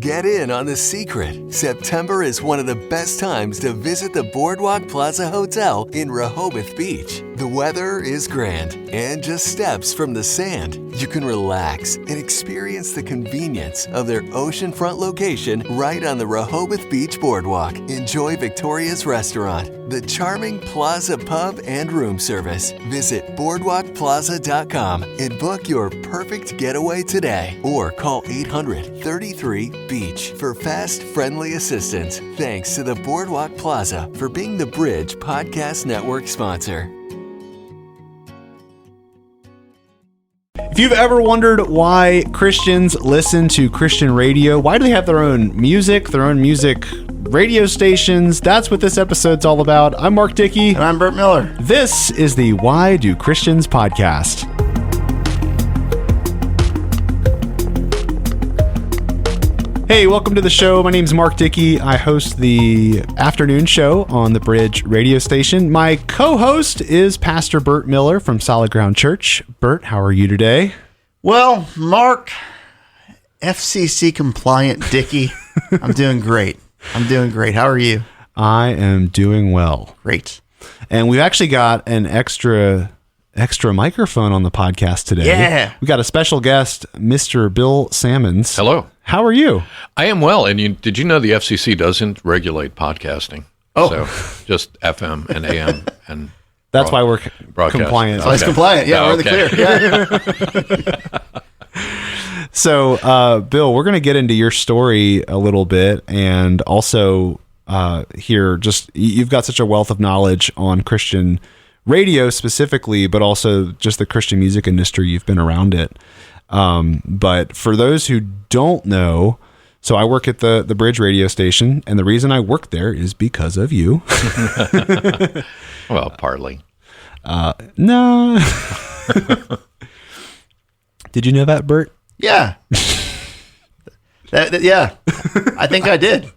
Get in on the secret. September is one of the best times to visit the Boardwalk Plaza Hotel in Rehoboth Beach. The weather is grand, and just steps from the sand, you can relax and experience the convenience of their oceanfront location right on the Rehoboth Beach Boardwalk. Enjoy Victoria's Restaurant, the charming Plaza Pub and room service. Visit boardwalkplaza.com and book your perfect getaway today, or call 800-33-BEACH for fast, friendly assistance. Thanks to the Boardwalk Plaza for being the Bridge Podcast Network sponsor. If you've ever wondered why Christians listen to Christian radio, why do they have their own music radio stations? That's what this episode's all about. I'm Mark Dickey. And I'm Burt Miller. This is the Why Do Christians podcast. Hey, welcome to the show. My name's Mark Dickey. I host the afternoon show on the Bridge radio station. My co-host is Pastor Burt Miller from Solid Ground Church. Burt, how are you today? Well, Mark, FCC compliant Dickey, I'm doing great. How are you? I am doing well. Great. And we've actually got an extra microphone on the podcast today. Yeah. We got a special guest, Mr. Bill Sammons. Hello. How are you? I am well. And did you know the FCC doesn't regulate podcasting? Oh. So just FM and AM and that's why we're compliant. So it's compliant. Yeah, we're in the clear. Yeah. So, Bill, we're going to get into your story a little bit, and also here, just you've got such a wealth of knowledge on Christian radio specifically, but also just the Christian music industry. You've been around it. But for those who don't know, so I work at the Bridge radio station, and the reason I work there is because of you. Well, partly. No. Did you know that, Burt? Yeah. Yeah. I think I did.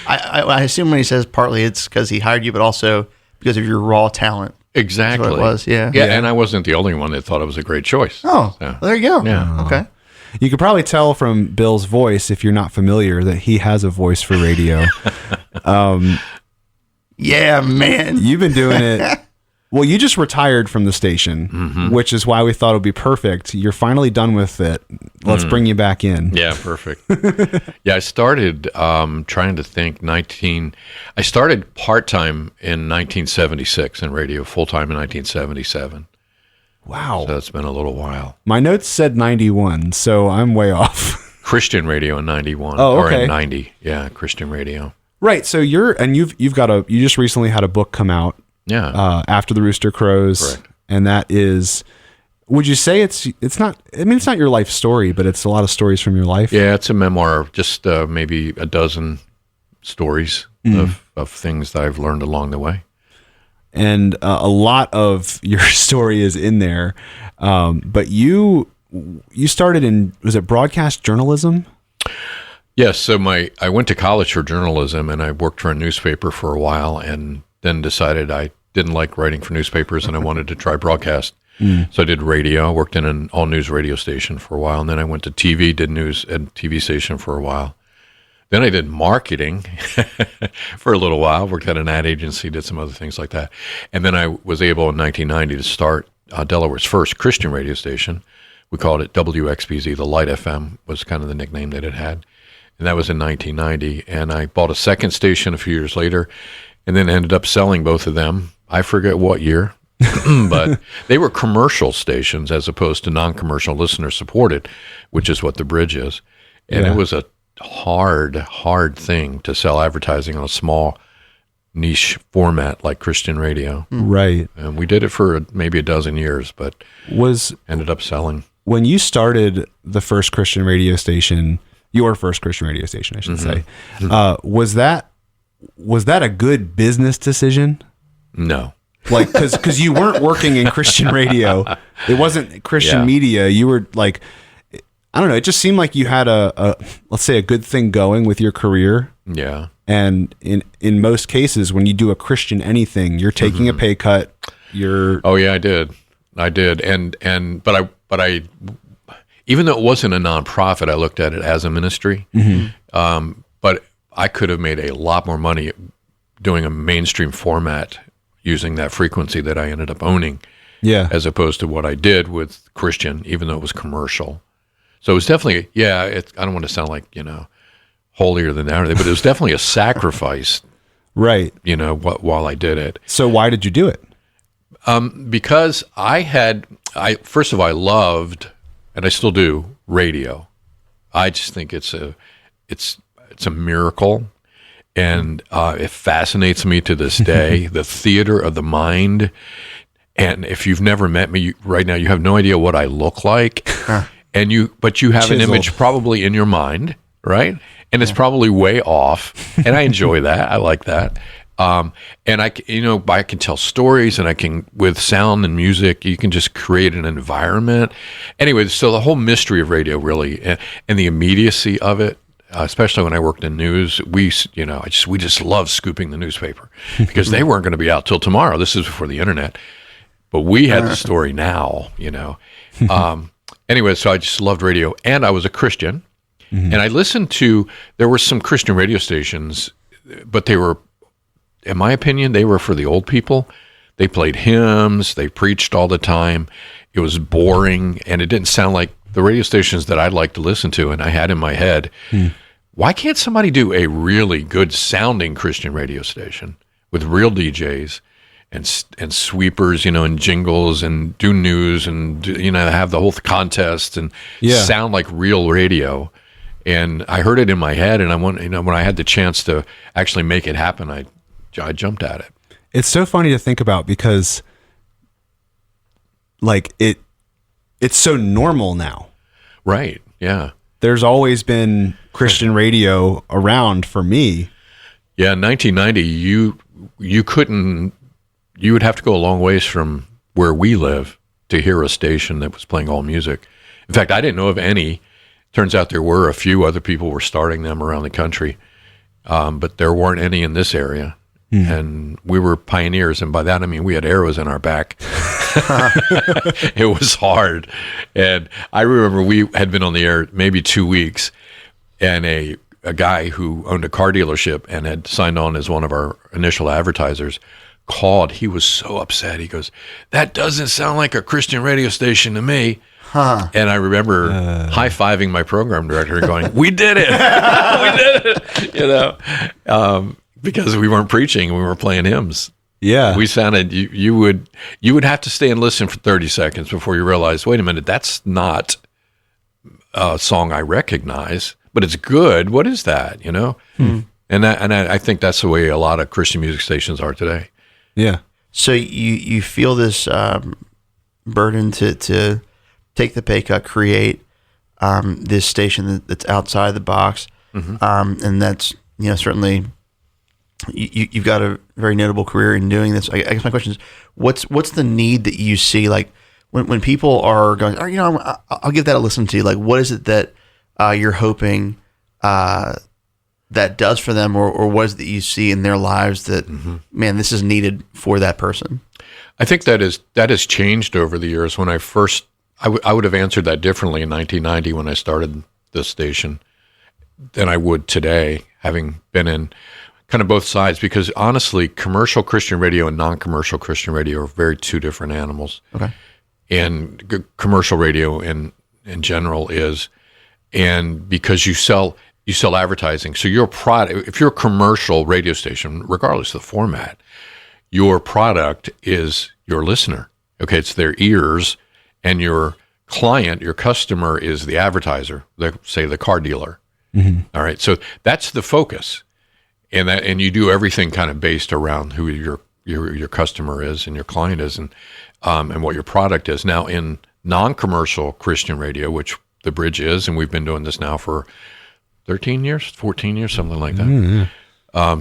I assume when he says partly it's because he hired you, but also because of your raw talent. Exactly. That's what it was, yeah. Yeah, and I wasn't the only one that thought it was a great choice. Oh, So, there you go. Yeah. Okay. You could probably tell from Bill's voice, if you're not familiar, that he has a voice for radio. Yeah, man. You've been doing it. Well, you just retired from the station, which is why we thought it would be perfect. You're finally done with it. Let's bring you back in. Yeah, perfect. Yeah, I started trying to think I started part-time in 1976 in radio, full-time in 1977. Wow. So it's been a little while. My notes said 91, so I'm way off. Christian radio in 91. Oh, okay. Or in 90. Yeah, Christian radio. Right. So you just recently had a book come out. Yeah. After the Rooster Crows. Correct. And that is, would you say it's not your life story, but it's a lot of stories from your life? Yeah, it's a memoir of just maybe a dozen stories of things that I've learned along the way. And a lot of your story is in there. But you started in, was it broadcast journalism? Yes. So I went to college for journalism, and I worked for a newspaper for a while, and then decided I didn't like writing for newspapers and I wanted to try broadcast. So I did radio. I worked in an all-news radio station for a while, and then I went to TV, did news at a TV station for a while. Then I did marketing for a little while, worked at an ad agency, did some other things like that. And then I was able in 1990 to start Delaware's first Christian radio station. We called it WXBZ, the Light FM was kind of the nickname that it had. And that was in 1990. And I bought a second station a few years later, and then ended up selling both of them. I forget what year, but they were commercial stations as opposed to non-commercial listener supported, which is what the Bridge is. And It was a hard thing to sell advertising on a small niche format like Christian radio. Right. And we did it for maybe a dozen years, but ended up selling. When you started the first Christian radio station, your first Christian radio station, I should say, was that a good business decision? No. Like, because you weren't working in Christian radio. It wasn't Christian media. You were like, I don't know. It just seemed like you had let's say a good thing going with your career. Yeah. And in most cases, when you do a Christian anything, you're taking a pay cut. Oh yeah, I did. And but I even though it wasn't a nonprofit, I looked at it as a ministry. But I could have made a lot more money doing a mainstream format using that frequency that I ended up owning, as opposed to what I did with Christian, even though it was commercial. So it was definitely, I don't want to sound like, holier than thou, but it was definitely a sacrifice, right? While I did it. So why did you do it? Because first of all, I loved, and I still do, radio. I just think it's a miracle, and it fascinates me to this day. The theater of the mind. And if you've never met me right now, you have no idea what I look like, but you have Chiseled. an image probably in your mind, right? And it's probably way off, and I enjoy that. I like that. And I can tell stories, and I can, with sound and music, you can just create an environment. Anyway, so the whole mystery of radio, really, and the immediacy of it, especially when I worked in news, we just loved scooping the newspaper because they weren't going to be out till tomorrow. This is before the internet, but we had the story now. Anyway, so I just loved radio, and I was a Christian, and I listened to. There were some Christian radio stations, but they were, in my opinion, they were for the old people. They played hymns. They preached all the time. It was boring, and it didn't sound like the radio stations that I'd like to listen to. And I had in my head, why can't somebody do a really good sounding Christian radio station with real DJs and sweepers, and jingles, and do news, and have the whole contest and sound like real radio? And I heard it in my head, and when I had the chance to actually make it happen, I jumped at it. It's so funny to think about because it's so normal now. Right. Yeah. There's always been Christian radio around for me. Yeah. In 1990, you would have to go a long ways from where we live to hear a station that was playing all music. In fact, I didn't know of any. Turns out there were a few other people were starting them around the country. But there weren't any in this area. And we were pioneers. And by that, I mean, we had arrows in our back. It was hard. And I remember we had been on the air maybe 2 weeks, and a guy who owned a car dealership and had signed on as one of our initial advertisers called. He was so upset. He goes, "That doesn't sound like a Christian radio station to me." And I remember high-fiving my program director and going, "We did it. We did it." Because we weren't preaching, we were playing hymns. Yeah. We sounded, you would have to stay and listen for 30 seconds before you realize, wait a minute, that's not a song I recognize, but it's good. What is that, And I think that's the way a lot of Christian music stations are today. Yeah. So you feel this burden to take the pay cut, create this station that's outside the box, and that's certainly you've got a very notable career in doing this. I guess my question is, what's the need that you see, like when people are going, I'll give that a listen to. Like, what is it that you're hoping that does for them, or what is it that you see in their lives that, man, this is needed for that person? I think that has changed over the years. When I first, I would have answered that differently in 1990 when I started this station than I would today, having been in kind of both sides, because honestly, commercial Christian radio and non-commercial Christian radio are two different animals. Okay. And commercial radio in general is, and because you sell advertising, so your product, if you're a commercial radio station, regardless of the format, your product is your listener. Okay, it's their ears, and your client, your customer, is the advertiser, say the car dealer. All right, so that's the focus. And you do everything kind of based around who your customer is and your client is, and what your product is. Now, in non-commercial Christian radio, which the Bridge is, and we've been doing this now for 13 years, 14 years, something like that,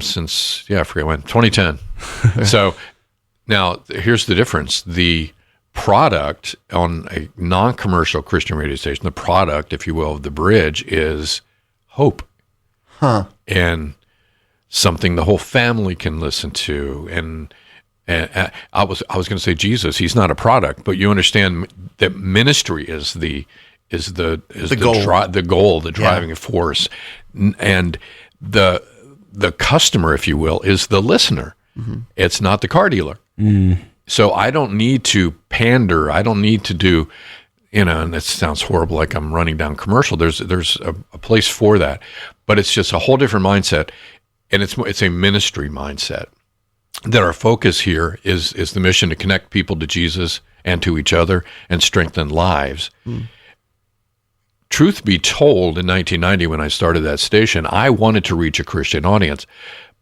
since I forget when, 2010. So now here's the difference: the product on a non-commercial Christian radio station, the product, if you will, of the Bridge is hope, and something the whole family can listen to. And I was going to say Jesus. He's not a product, but you understand that ministry is the is the goal. the driving force, and the customer, if you will, is the listener. It's not the car dealer. So I don't need to pander. I don't need to do, and it sounds horrible, like I'm running down commercial. There's a place for that, but it's just a whole different mindset, and it's a ministry mindset. That our focus here is the mission to connect people to Jesus and to each other and strengthen lives. Truth be told, in 1990, when I started that station, I wanted to reach a Christian audience,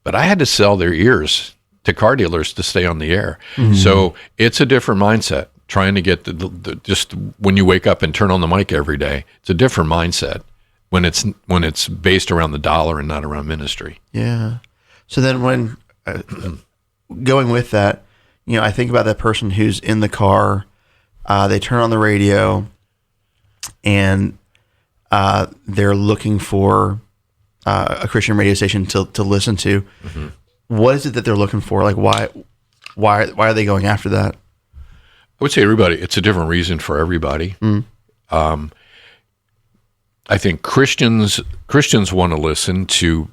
but I had to sell their ears to car dealers to stay on the air. So it's a different mindset. Trying to get the just when you wake up and turn on the mic every day, it's a different mindset when it's based around the dollar and not around ministry. Yeah. So then when going with that, I think about that person who's in the car, they turn on the radio, and they're looking for a Christian radio station to listen to. What is it that they're looking for? Like, why are they going after that? I would say it's a different reason for everybody. I think Christians want to listen to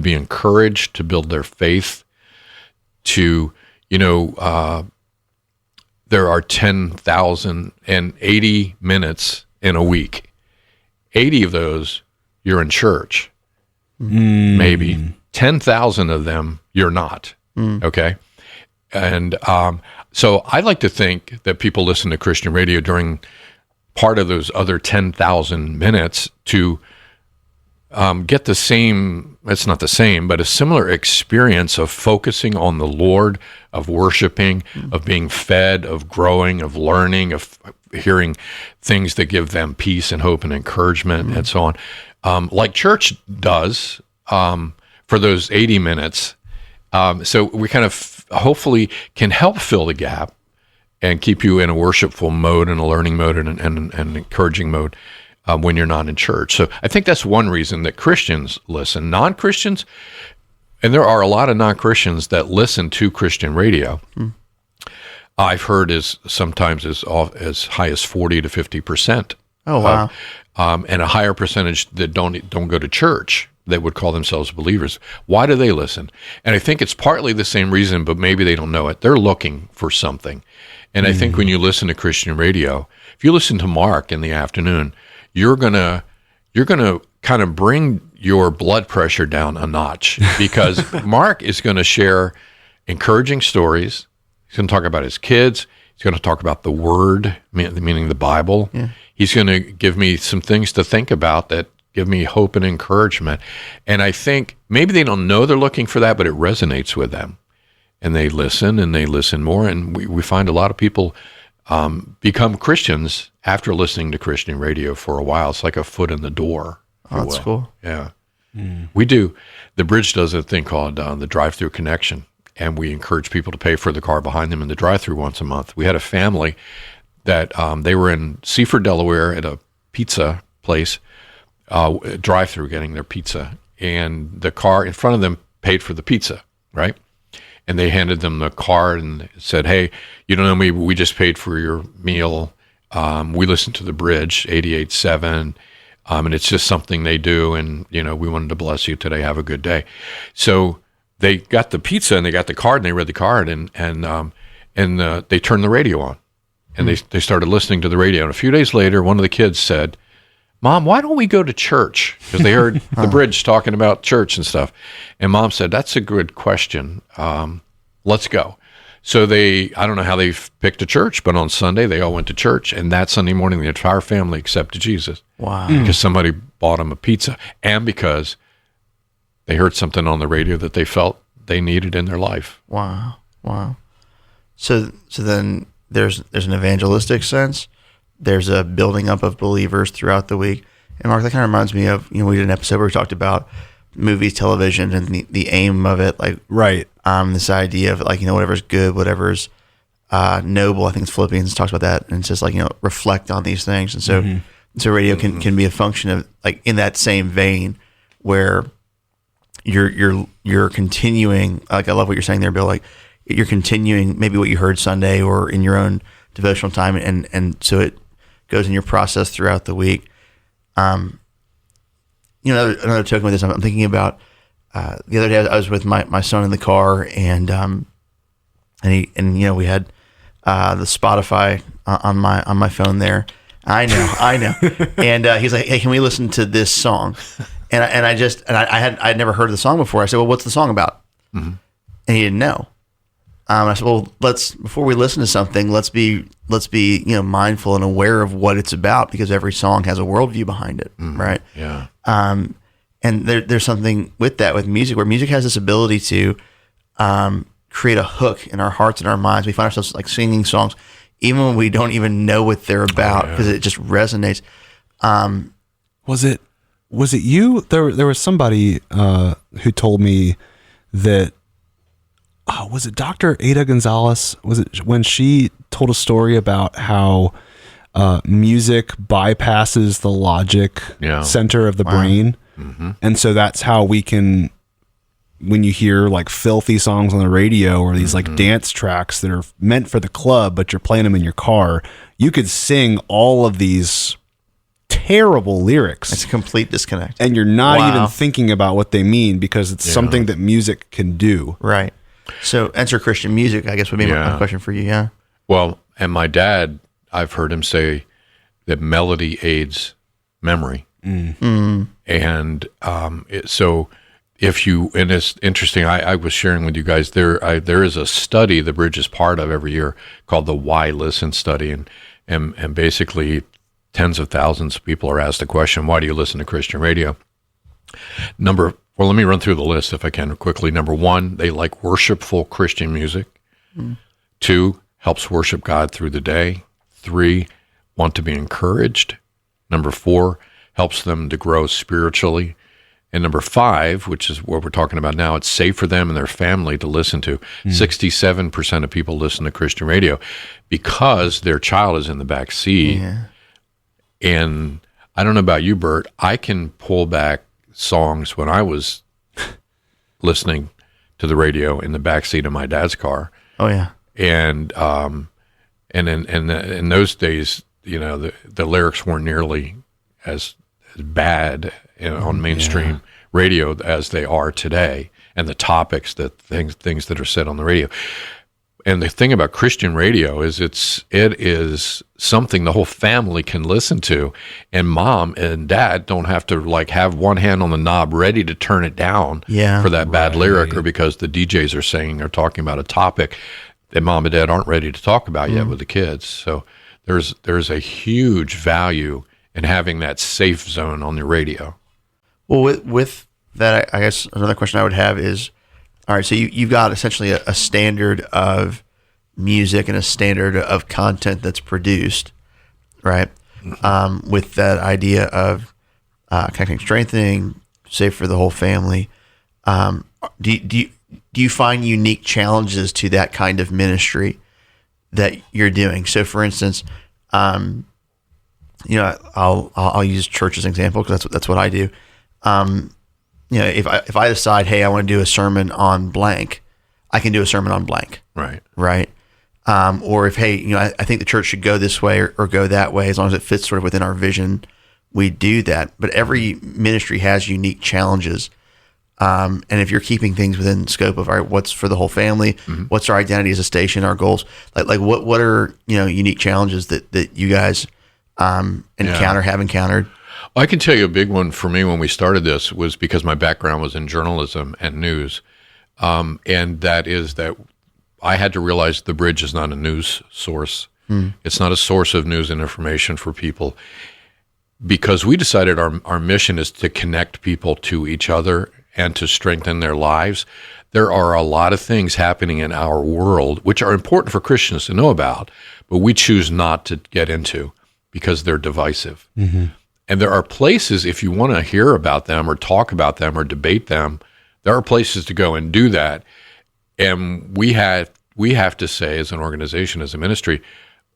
be encouraged, to build their faith, to, there are 10,080 minutes in a week. 80 of those, you're in church. Maybe. 10,000 of them, you're not. Okay? And so I like to think that people listen to Christian radio during part of those other 10,000 minutes to get the same, it's not the same, but a similar experience of focusing on the Lord, of worshiping, of being fed, of growing, of learning, of hearing things that give them peace and hope and encouragement and so on. Like church does for those 80 minutes. So we kind of hopefully can help fill the gap and keep you in a worshipful mode and a learning mode and an encouraging mode when you're not in church. So I think that's one reason that Christians listen. Non-Christians, and there are a lot of non-Christians that listen to Christian radio. I've heard sometimes as high as 40 to 50%. Oh, wow. And a higher percentage that don't go to church, that would call themselves believers. Why do they listen? And I think it's partly the same reason, but maybe they don't know it. They're looking for something. And I think when you listen to Christian radio, if you listen to Mark in the afternoon, you're gonna kind of bring your blood pressure down a notch, because Mark is going to share encouraging stories. He's going to talk about his kids. He's going to talk about the Word, meaning the Bible. Yeah. He's going to give me some things to think about that give me hope and encouragement. And I think maybe they don't know they're looking for that, but it resonates with them. And they listen more. And we find a lot of people become Christians after listening to Christian radio for a while. It's like a foot in the door. Oh, that's cool. Yeah. We do. The Bridge does a thing called the drive-through connection. And we encourage people to pay for the car behind them in the drive-through once a month. We had a family that they were in Seaford, Delaware at a pizza place, drive-through getting their pizza. And the car in front of them paid for the pizza, right? And they handed them the card and said, "Hey, you don't know me, we just paid for your meal. We listen to The Bridge, 88.7, and it's just something they do. And, we wanted to bless you today. Have a good day." So they got the pizza and they got the card and they read the card and they turned the radio on and they started listening to the radio. And a few days later, one of the kids said, "Mom, why don't we go to church?" Because they heard The Bridge talking about church and stuff. And Mom said, "That's a good question. Let's go." So I don't know how they picked a church, but on Sunday they all went to church. And that Sunday morning, the entire family accepted Jesus. Wow. Because somebody bought them a pizza and because they heard something on the radio that they felt they needed in their life. Wow. So then there's an evangelistic sense. There's a building up of believers throughout the week. And Mark, that kind of reminds me of, we did an episode where we talked about movies, television, and the aim of it. Like, right. This idea of whatever's good, whatever's noble. I think it's Philippians talks about that. And it's just reflect on these things. And so, so radio can be a function of in that same vein where you're continuing, I love what you're saying there, Bill, you're continuing maybe what you heard Sunday or in your own devotional time. And so it goes in your process throughout the week. Another token with this, I'm thinking about the other day. I was with my son in the car, and we had the Spotify on my phone there. I know. And he's like, "Hey, can we listen to this song?" And I'd never heard of the song before. I said, "Well, what's the song about?" Mm-hmm. And he didn't know. I said, "Well, before we listen to something, let's be mindful and aware of what it's about, because every song has a worldview behind it, right?" Yeah. And there's something with that, with music, where music has this ability to create a hook in our hearts and our minds. We find ourselves like singing songs even when we don't even know what they're about, because it just resonates. Was it you? There was somebody who told me that. Was it Dr. Ada Gonzalez? Was it when she told a story about how music bypasses the logic center of the brain? Mm-hmm. And so that's how we can, when you hear like filthy songs on the radio or these like dance tracks that are meant for the club, but you're playing them in your car, you could sing all of these terrible lyrics. It's a complete disconnect. And you're not even thinking about what they mean, because it's something that music can do. Right. So enter Christian music, I guess, would be my question for you. Yeah. Well, and my dad, I've heard him say that melody aids memory. And so if you, and it's interesting, I was sharing with you guys, there is a study the Bridge is part of every year called the Why Listen study. And basically tens of thousands of people are asked the question, why do you listen to Christian radio? Well, let me run through the list if I can quickly. Number 1, they like worshipful Christian music. 2, helps worship God through the day. 3, want to be encouraged. Number 4, helps them to grow spiritually. And number 5, which is what we're talking about now, it's safe for them and their family to listen to. 67% of people listen to Christian radio because their child is in the back seat. Yeah. And I don't know about you, Bert, I can pull back songs when I was listening to the radio in the backseat of my dad's car. Oh yeah. And in those days, the lyrics weren't nearly as bad on mainstream radio as they are today, and the topics things that are said on the radio. And the thing about Christian radio is it is something the whole family can listen to, and mom and dad don't have to like have one hand on the knob ready to turn it down for that bad lyric, or because the DJs are saying they're talking about a topic that mom and dad aren't ready to talk about yet with the kids. So there's a huge value in having that safe zone on the radio. Well, with that, I guess another question I would have is, all right, so you've got essentially a standard of music and a standard of content that's produced, right? With that idea of connecting, strengthening, safe for the whole family. Do you find unique challenges to that kind of ministry that you're doing? So, for instance, I'll use church as an example, because that's what I do. If I decide, hey, I want to do a sermon on blank, I can do a sermon on blank. Right. Or if, hey, I think the church should go this way or go that way, as long as it fits sort of within our vision, we do that. But every ministry has unique challenges. And if you're keeping things within scope of, all right, what's for the whole family, what's our identity as a station, our goals, like what are, unique challenges that you guys have encountered? I can tell you a big one for me when we started this was because my background was in journalism and news. And that is that I had to realize the Bridge is not a news source. It's not a source of news and information for people, because we decided our mission is to connect people to each other and to strengthen their lives. There are a lot of things happening in our world which are important for Christians to know about, but we choose not to get into because they're divisive. And there are places, if you want to hear about them or talk about them or debate them, there are places to go and do that. And we have to say, as an organization, as a ministry,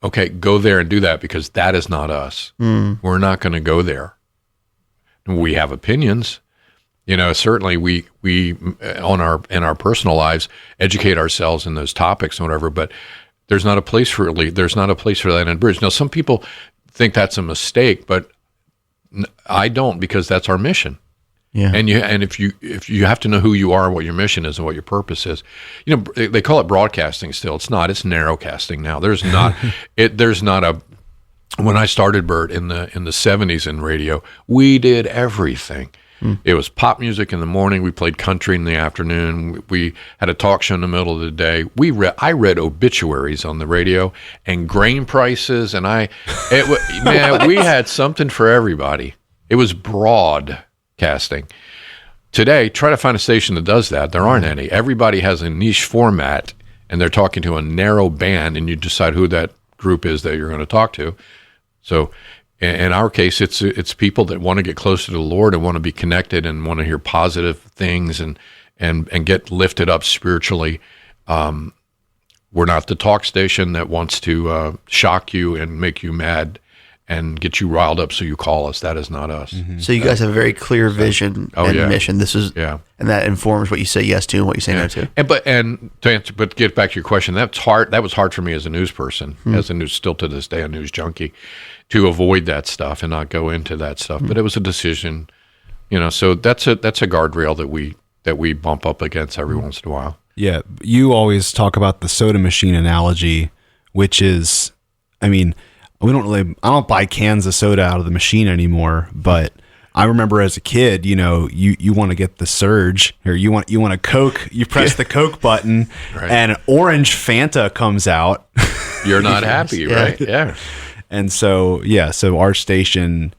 okay, go there and do that, because that is not us. We're not going to go there. We have opinions. Certainly we in our personal lives educate ourselves in those topics and whatever, but there's not a place for that in Bridge. Now, some people think that's a mistake, but I don't, because that's our mission. Yeah. And if you have to know who you are and what your mission is and what your purpose is. They call it broadcasting still. It's not. It's narrowcasting now. There's not when I started, Bert, in the 70s in radio, we did everything. It was pop music in the morning. We played country in the afternoon. We had a talk show in the middle of the day. I read obituaries on the radio and grain prices, and man, we had something for everybody. It was broadcasting. Today, try to find a station that does that. There aren't any. Everybody has a niche format, and they're talking to a narrow band, and you decide who that group is that you're going to talk to. So in our case, it's people that want to get closer to the Lord and want to be connected and want to hear positive things and get lifted up spiritually. We're not the talk station that wants to shock you and make you mad and get you riled up so you call us. That is not us. Mm-hmm. So you guys have a very clear vision and mission. This is and that informs what you say yes to and what you say no to. But get back to your question, that's hard. That was hard for me as a news person, still to this day, a news junkie, to avoid that stuff and not go into that stuff. But it was a decision, So that's a guardrail that we bump up against every once in a while. Yeah, you always talk about the soda machine analogy, which is, I don't buy cans of soda out of the machine anymore, but I remember as a kid, you want to get the Surge, or you want a Coke, you press the Coke button, right, and orange Fanta comes out. You're not happy, right? Yeah. And so our station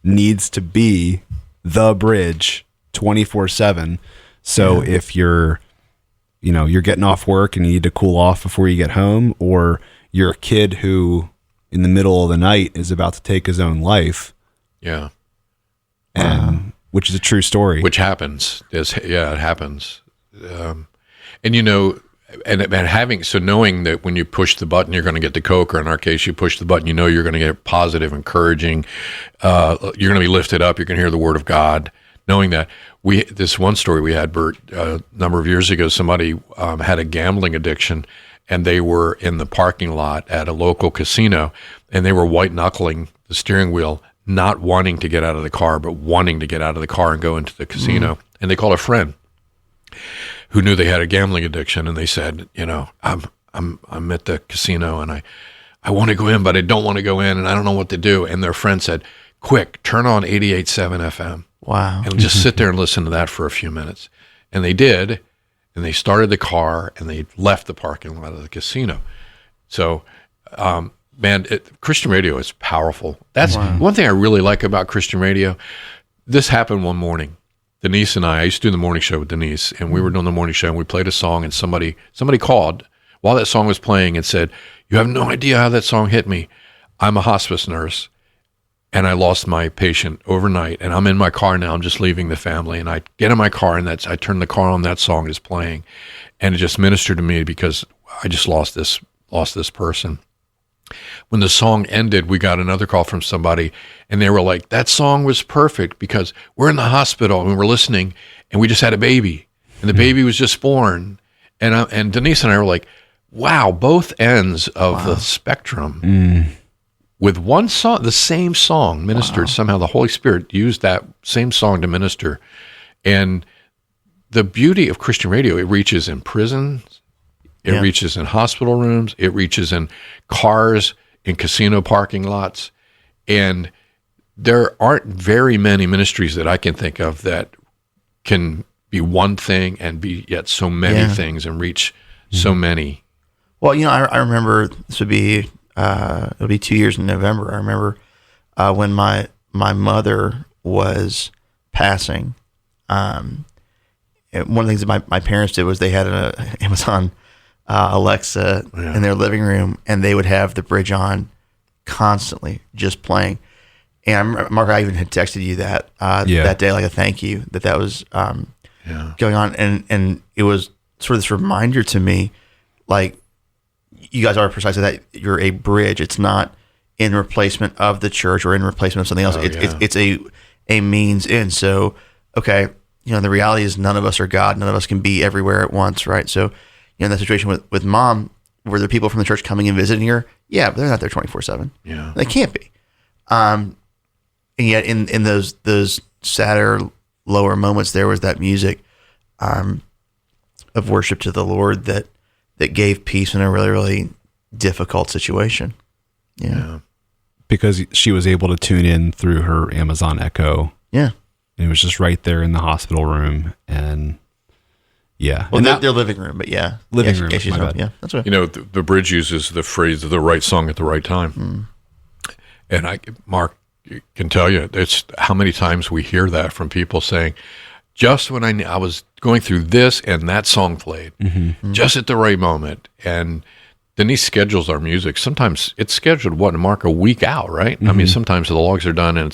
needs to be the bridge 24/7. So if you're getting off work and you need to cool off before you get home, or you're a kid who in the middle of the night is about to take his own life. Yeah. And which is a true story. Which happens. It happens. Knowing that when you push the button, you're going to get the Coke, or in our case, you push the button, you're going to get positive, encouraging, you're going to be lifted up, you're going to hear the word of God. Knowing that, this one story we had, Bert, a number of years ago, somebody had a gambling addiction, and they were in the parking lot at a local casino, and they were white-knuckling the steering wheel, not wanting to get out of the car, but wanting to get out of the car and go into the casino. And they called a friend who knew they had a gambling addiction, and they said, I'm at the casino, and I want to go in, but I don't want to go in, and I don't know what to do. And their friend said, quick, turn on 88.7 FM. Wow. And just sit there and listen to that for a few minutes. And they did. And they started the car, and they left the parking lot of the casino. So, Christian radio is powerful. That's one thing I really like about Christian radio. This happened one morning. Denise and I used to do the morning show with Denise, and we were doing the morning show, and we played a song, and somebody called while that song was playing and said, "You have no idea how that song hit me. I'm a hospice nurse, and I lost my patient overnight, and I'm in my car now. I'm just leaving the family, and I get in my car, and I turn the car on, that song is playing, and it just ministered to me because I just lost this person." When the song ended, we got another call from somebody, and they were like, "That song was perfect because we're in the hospital and we're listening, and we just had a baby, and the baby was just born." And Denise and I were like, "Wow, both ends of the spectrum." With one song, the same song ministered. Somehow the Holy Spirit used that same song to minister. And the beauty of Christian radio, it reaches in prisons, it reaches in hospital rooms, it reaches in cars, in casino parking lots. And there aren't very many ministries that I can think of that can be one thing and be yet so many things and reach so many. Well, I remember this would be, it'll be 2 years in November. I remember when my mother was passing. One of the things that my parents did was they had an Amazon Alexa in their living room, and they would have the bridge on constantly, just playing. And I remember, Mark, I even had texted you that that day, like a thank you that was going on, and it was sort of this reminder to me, like, you guys are precisely that. You're a bridge. It's not in replacement of the church or in replacement of something else. It's a means in. So, okay, the reality is none of us are God. None of us can be everywhere at once, right? So, in that situation with Mom, were there people from the church coming and visiting her? Yeah, but they're not there 24/7. Yeah, they can't be. And yet in those sadder, lower moments, there was that music of worship to the Lord that gave peace in a really, really difficult situation. Yeah. Because she was able to tune in through her Amazon Echo. Yeah. And it was just right there in the hospital room. And yeah. Well, and their living room, but yeah. Living room. She's home. Yeah, that's right. The Bridge uses the phrase, the right song at the right time. And Mark can tell you, it's how many times we hear that from people saying, just when I was going through this and that song played, just at the right moment. And then he schedules our music. Sometimes it's scheduled, Mark, a week out, right? I mean, sometimes the logs are done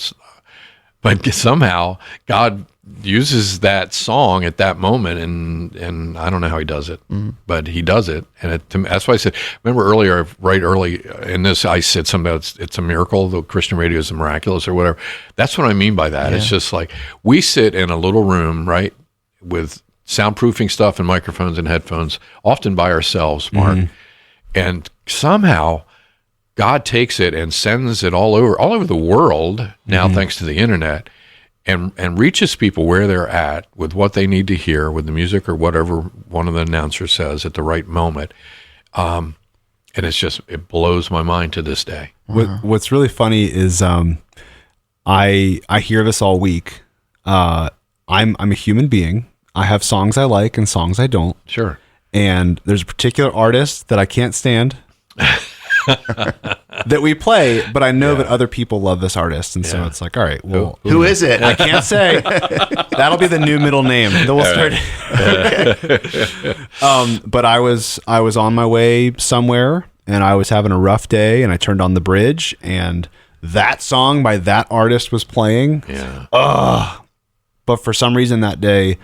but somehow God uses that song at that moment, and I don't know how he does it, but he does it. And that's why I said, remember earlier, right early in this, I said something about it's a miracle, the Christian radio is miraculous or whatever. That's what I mean by that. Yeah. It's just like we sit in a little room, right, with soundproofing stuff and microphones and headphones, often by ourselves, Mark, and somehow God takes it and sends it all over the world now, thanks to the internet, and reaches people where they're at with what they need to hear with the music or whatever one of the announcers says at the right moment. And it blows my mind to this day. What's really funny is I hear this all week. I'm a human being. I have songs I like and songs I don't. Sure. And there's a particular artist that I can't stand that we play, but I know that other people love this artist. And so it's like, all right, well, who is it? I can't say. That'll be the new middle name. Then we'll start. But I was on my way somewhere and I was having a rough day and I turned on the Bridge and that song by that artist was playing. Yeah. But for some reason that day,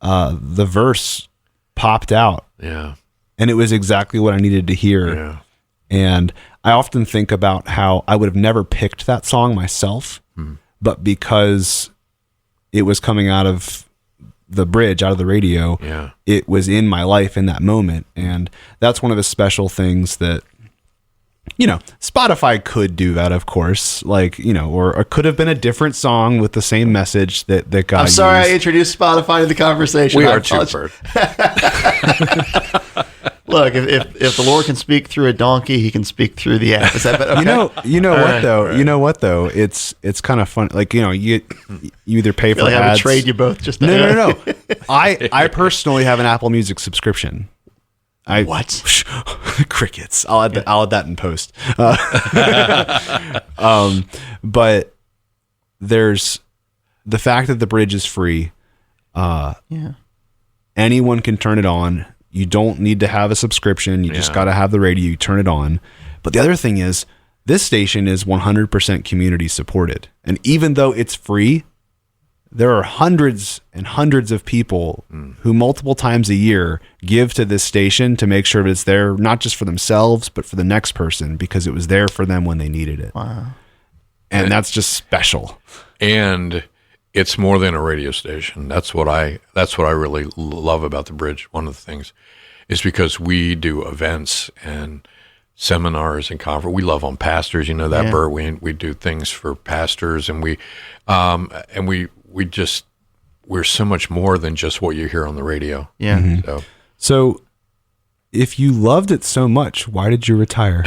the verse popped out. Yeah. And it was exactly what I needed to hear. Yeah. And I often think about how I would have never picked that song myself, but because it was coming out of the Bridge, out of the radio, it was in my life in that moment. And that's one of the special things that, Spotify could do that, of course, or it could have been a different song with the same message that God I'm sorry used. I introduced Spotify to the conversation. We are two-bird. Look, if the Lord can speak through a donkey, he can speak through the app. Is that better? Okay. You know what though? It's kind of fun. Like, you either pay for I ads. have to trade you both just No. I personally have an Apple Music subscription. What? Crickets. I'll add that in post. But there's the fact that the Bridge is free. Anyone can turn it on. You don't need to have a subscription. You just got to have the radio. You turn it on. But the other thing is, this station is 100% community supported. And even though it's free, there are hundreds and hundreds of people who multiple times a year give to this station to make sure that it's there, not just for themselves, but for the next person, because it was there for them when they needed it. Wow. And that's just special. And it's more than a radio station. That's what I really love about the Bridge. One of the things is because we do events and seminars and conference. We love on pastors, that, Bert. We do things for pastors, and we're so much more than just what you hear on the radio. Yeah. Mm-hmm. So if you loved it so much, why did you retire?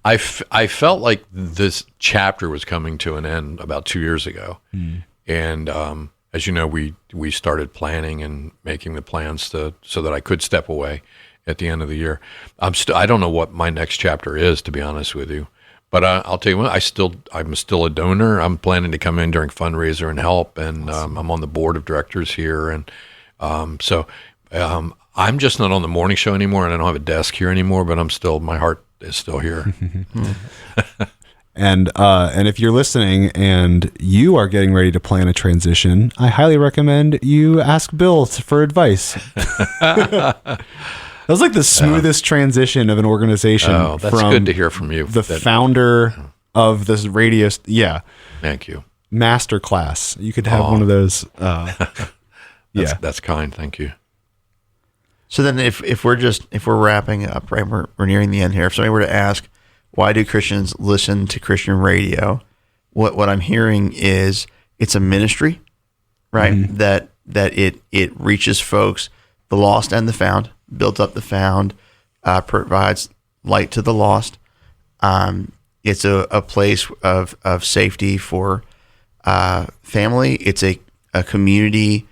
I felt like this chapter was coming to an end about 2 years ago. And as you know, we started planning and making the plans so that I could step away at the end of the year. I don't know what my next chapter is, to be honest with you. But I'll tell you what, I'm still a donor. I'm planning to come in during fundraiser and help, and I'm on the board of directors here. And so I'm just not on the morning show anymore, and I don't have a desk here anymore, but my heart is still here. And if you're listening and you are getting ready to plan a transition, I highly recommend you ask Bill for advice. That was like the smoothest transition of an organization. Oh, that's good to hear from you. The founder of this radio. Thank you. Masterclass. You could have one of those. That's kind. Thank you. So then if we're wrapping up, right, we're nearing the end here. If somebody were to ask, why do Christians listen to Christian radio? What I'm hearing is it's a ministry, right? Mm-hmm. That it reaches folks, the lost and the found, builds up the found, provides light to the lost. It's a place of safety for family. It's a community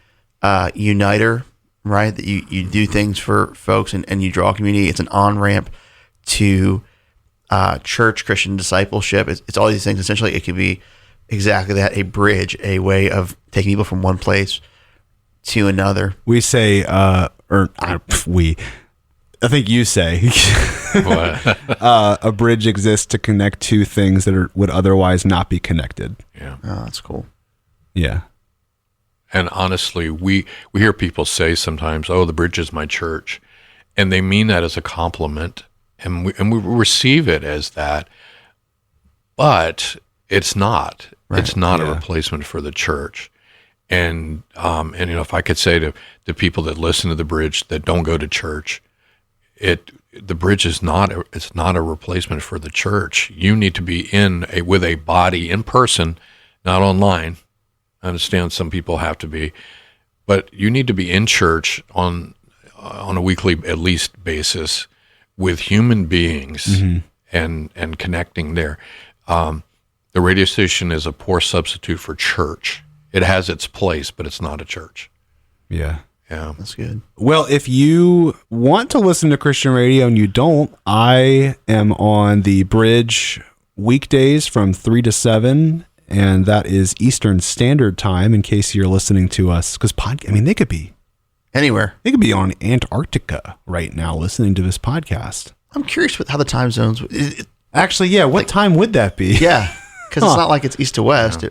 uniter, right? That you do things for folks and you draw community. It's an on-ramp to church, Christian discipleship. It's all these things. Essentially, it could be exactly that, a bridge, a way of taking people from one place to another. We say, I think you say, a bridge exists to connect two things that would otherwise not be connected. Yeah. Oh, that's cool. Yeah. And honestly, we hear people say sometimes, "Oh, the bridge is my church," and they mean that as a compliment, and we receive it as that, but it's not. Right. It's not a Yeah. replacement for the church. And if I could say to people that listen to the bridge that don't go to church, the bridge is not a replacement for the church. You need to be with a body in person, not online. I understand some people have to be, but you need to be in church on a weekly, at least, basis with human beings and connecting there. The radio station is a poor substitute for church. It has its place, but it's not a church. Yeah. Yeah. That's good. Well, if you want to listen to Christian radio and you don't, I am on the bridge weekdays from 3 to 7, and that is Eastern Standard Time, in case you're listening to us. Because they could be Anywhere. They could be on Antarctica right now listening to this podcast. I'm curious how the time zones. Actually, yeah. What time would that be? Yeah, because it's not like it's east to west.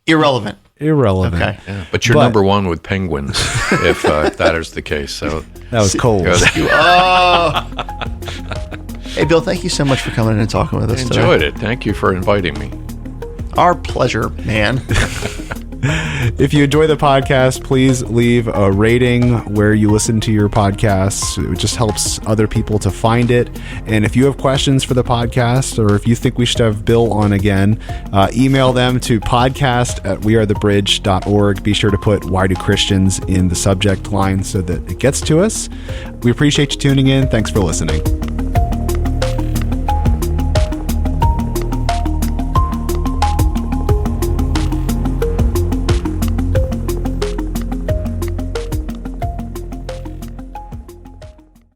Irrelevant. Irrelevant. Okay. Yeah. But you're number one with penguins, if that is the case. So that was cold. Hey, Bill, thank you so much for coming in and talking with us today. Enjoyed it. Thank you for inviting me. Our pleasure, man. If you enjoy the podcast, please leave a rating where you listen to your podcasts. It just helps other people to find it. And if you have questions for the podcast, or if you think we should have Bill on again, email them to podcast@wearethebridge.org. Be sure to put "Why Do Christians" in the subject line so that it gets to us. We appreciate you tuning in. Thanks for listening.